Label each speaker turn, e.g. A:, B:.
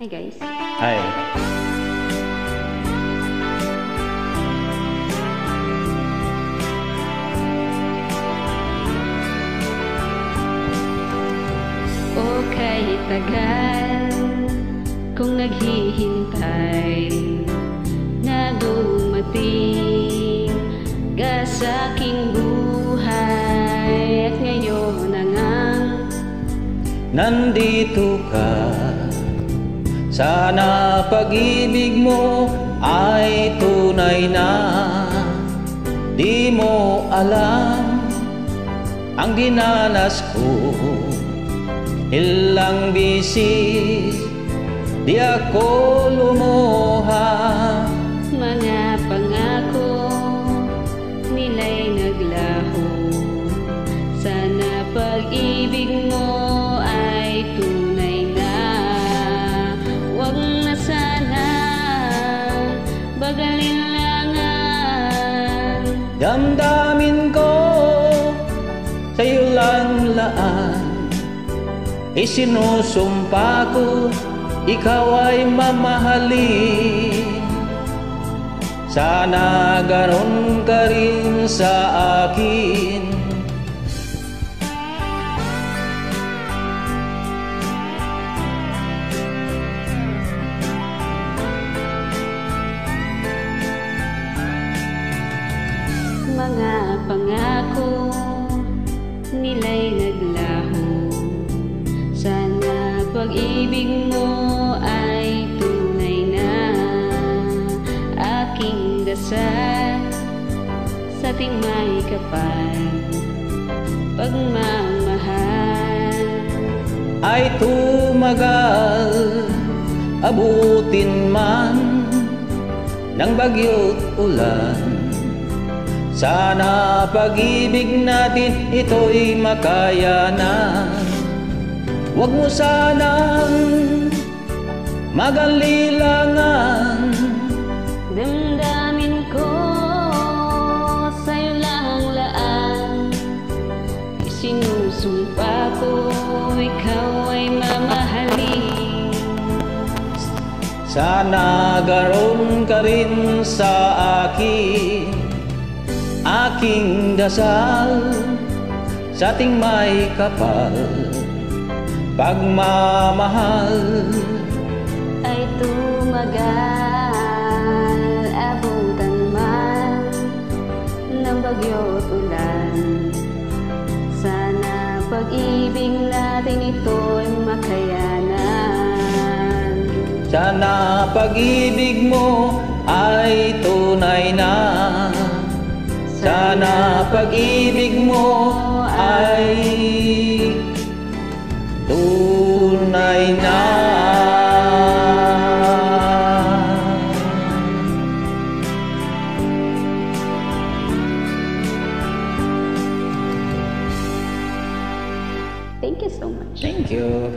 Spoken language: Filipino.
A: Hi guys.
B: Hi.
A: O kahit tagal kung naghihintay na dumating ka sa aking buhay, at ngayon na ngang
B: Nandito ka, sana pag-ibig mo ay tunay na. Di mo alam ang dinanas ko, ilang bisis di ako lumuha.
A: mga pangako nila'y naglaho, sana pag-ibig mo ay tunay na. Wag na sana bagalinlangan,
B: Damdamin ko sa'yo lang laan, isinusumpa ko ikaw ay mamahalin. Sana ganon ka rin sa akin.
A: mga pangako nila'y naglaho, sana pag-ibig mo ay tunay na. Aking dasal sa ating may kapal, pagmamahal
B: Ay tumagal, abutin man ng bagyo't ulan. Sana pag-ibig natin ito'y makayanan. Huwag mo sanang maganlilangan,
A: damdamin ko sa'yo lang laan, isinusumpa ko ikaw ay mamahalin.
B: sana garon ka rin sa akin. Aking dasal sa ating may kapal, pagmamahal
A: Ay tumagal, abutan man ng bagyo't ulan, sana pag-ibig natin ito'y makayanan.
B: Sana pag-ibig mo ay tunay na. Sana pag-ibig mo ay tunay na.
A: Thank you so much.
B: Thank you.